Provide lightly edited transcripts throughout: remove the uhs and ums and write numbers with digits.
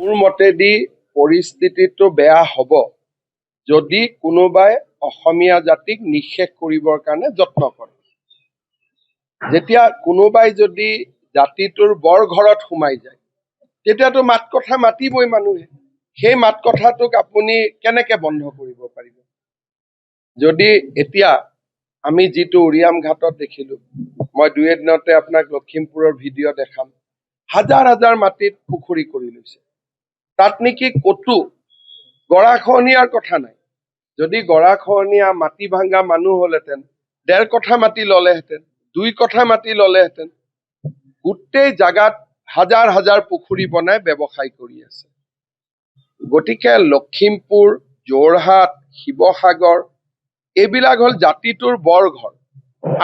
মোৰ মতেদি পৰিস্থিতিটো বেয়া হ'ব যদি কোনোবাই অসমীয়া জাতিক নিঃশেষ কৰিবৰ কাৰণে যত্ন কৰে। যেতিয়া কোনোবাই যদি জাতিটোৰ বৰ ঘৰত সোমাই যায় তেতিয়াতো মাত কথা মাতিবই মানুহে। সেই মাত কথাটোক আপুনি কেনেকে বন্ধ কৰিব পাৰিব? যদি এতিয়া আমি যিটো উৰিয়াম ঘাটত দেখিলো, মই দুই এদিনতে আপোনাক লখিমপুৰৰ ভিডিঅ' দেখাম, হাজাৰ হাজাৰ মাটিত পুখুৰী কৰি লৈছে। তাত নেকি ক'তো গৰাখহনীয়াৰ কথা নাই। যদি গৰাখহনীয়া মাটি ভাঙা মানুহ হলেহেঁতেন 1.5 কঠা মাটি ললেহেঁতেন, 2 কঠা মাটি ললেহেঁতেন। গোটেই জাগাত হাজাৰ হাজাৰ পুখুৰী বনাই ব্যৱসায় কৰি আছে। গতিকে লখিমপুৰ, যোৰহাট, শিৱসাগৰ এইবিলাক হল জাতিটোৰ বৰঘৰ।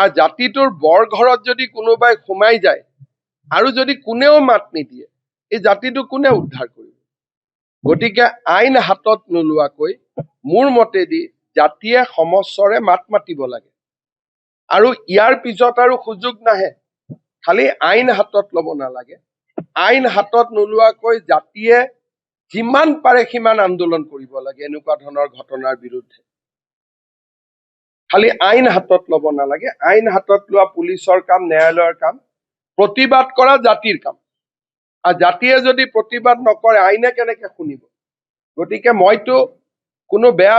আৰু জাতিটোৰ বৰঘৰত যদি কোনোবাই সোমাই যায় আৰু যদি কোনেও মাত নিদিয়ে, এই জাতিটো কোনে উদ্ধাৰ কৰিব? গতিকে আইন হাতত নোলোৱাকৈ মোৰ মতেদি জাতিয়ে সমস্বৰে মাত মাতিব লাগে। আৰু ইয়াৰ পিছত আৰু সুযোগ নাহে। খালি আইন হাতত ল'ব নালাগে। আইন হাতত নোলোৱাকৈ জাতিয়ে যিমান পাৰে সিমান আন্দোলন কৰিব লাগে এনেকুৱা ধৰণৰ ঘটনাৰ বিৰুদ্ধে। খালি আইন হাতত ল'ব নালাগে। আইন হাতত লোৱা পুলিচৰ কাম, ন্যায়ালয়ৰ কাম, প্ৰতিবাদ কৰা জাতিৰ কাম। আৰু জাতিয়ে যদি প্ৰতিবাদ নকৰে আইনে কেনেকে শুনিব? গতিকে মইতো কোনো বেয়া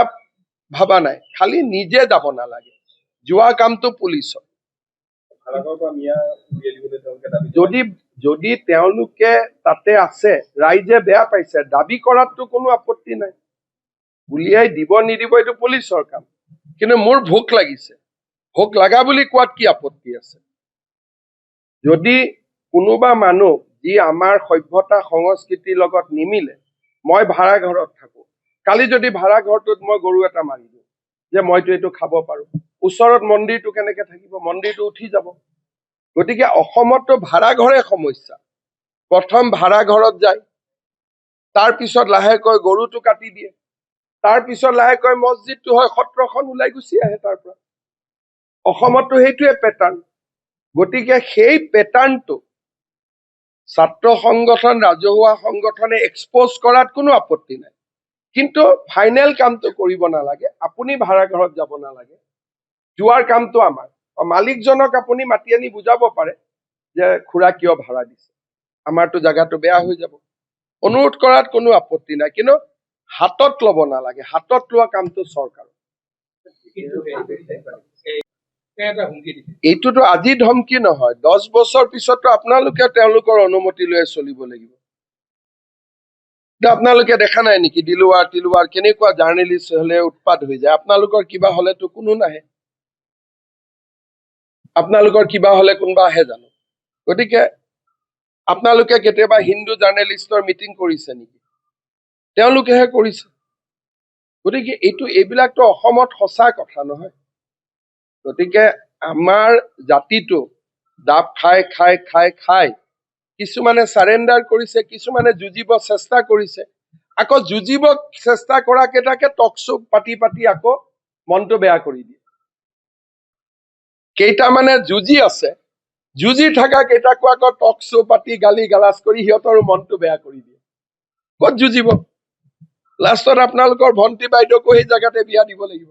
ভাবা নাই, খালি নিজে যাব নালাগে। যোৱা কামটো পুলিচৰ। যদি তেওঁলোকে তাতে আছে, ৰাইজে বেয়া পাইছে, দাবী কৰাততো কোনো আপত্তি নাই। উলিয়াই দিব নিদিব এইটো পুলিচৰ কাম। কিন্তু মোৰ ভোক লাগিছে, ভোক লগা বুলি কোৱাত কি আপত্তি আছে? যদি কোনোবা মানুহ যি আমাৰ সভ্যতা সংস্কৃতিৰ লগত নিমিলে, মই ভাড়া ঘৰত থাকো, কালি যদি ভাড়া ঘৰটোত মই গৰু এটা মাৰি দিওঁ যে মইতো এইটো খাব পাৰো, ওচৰত মন্দিৰটো কেনেকে থাকিব? মন্দিৰটো উঠি যাব। গতিকে অসমতো ভাড়া ঘৰে সমস্যা। প্ৰথম ভাড়া ঘৰত যায়, তাৰ পিছত লাহেকৈ গৰুটো কাটি দিয়ে, তাৰ পিছত লাহেকৈ মছজিদটো হয়, সত্ৰখন ওলাই গুচি আহে তাৰ পৰা। অসমতো সেইটোৱে পেটাৰ্ণ। গতিকে সেই পেটাৰ্ণটো ছাত্ৰ সংগঠন, ৰাজহুৱা সংগঠনে এক্সপ'জ কৰাত কোনো আপত্তি নাই। কিন্তু ফাইনেল কামটো কৰিব নালাগে। আপুনি ভাড়া ঘৰত যাব নালাগে। যোৱাৰ কামটো আমাৰ। মালিকজনক আপুনি মাতি আনি বুজাব পাৰে যে খুৰা কিয় ভাড়া দিছে, আমাৰতো জাগাটো বেয়া হৈ যাব। অনুৰোধ কৰাত কোনো আপত্তি নাই, কিন্তু হাতত ল'ব নালাগে। হাতত লোৱা কামটো চৰকাৰ। এইটোতো আজি ধমকি নহয়, 10 বছৰ পিছতো আপোনালোকে তেওঁলোকৰ অনুমতি লৈ চলিব লাগিব। আপোনালোকে দেখা নাই নেকি দিলৱাৰ কেনেকুৱা জাৰ্নেলিষ্ট হলে উৎপাত হৈ যায়? আপোনালোকৰ কিবা হলেতো কোনো নাহে। আপোনালোকৰ কিবা হলে কোনোবা আহে জানো? গতিকে আপোনালোকে কেতিয়াবা হিন্দু জাৰ্নেলিষ্টৰ মিটিং কৰিছে নেকি? তেওঁলোকেহে কৰিছে। গতিকে এইবিলাকতো অসমত সঁচা কথা নহয়। গতিকে আমাৰ জাতিটো দাব খাই খাই খাই খাই কিছুমানে চাৰেণ্ডাৰ কৰিছে, কিছুমানে যুঁজিব চেষ্টা কৰিছে। আকৌ যুঁজিব চেষ্টা কৰা কেইটাকে টক শ্বো পাতি পাতি আকৌ মনটো বেয়া কৰি দিয়ে। কেইটামানে যুঁজি আছে, যুঁজি থকা কেইটাকো আকৌ টক শ্বো পাতি গালি গালাজ কৰি সিহঁতৰো মনটো বেয়া কৰি দিয়ে। ক'ত যুঁজিব? লাষ্টত আপোনালোকৰ ভন্টি বাইদেউকো সেই জেগাতে বিয়া দিব লাগিব।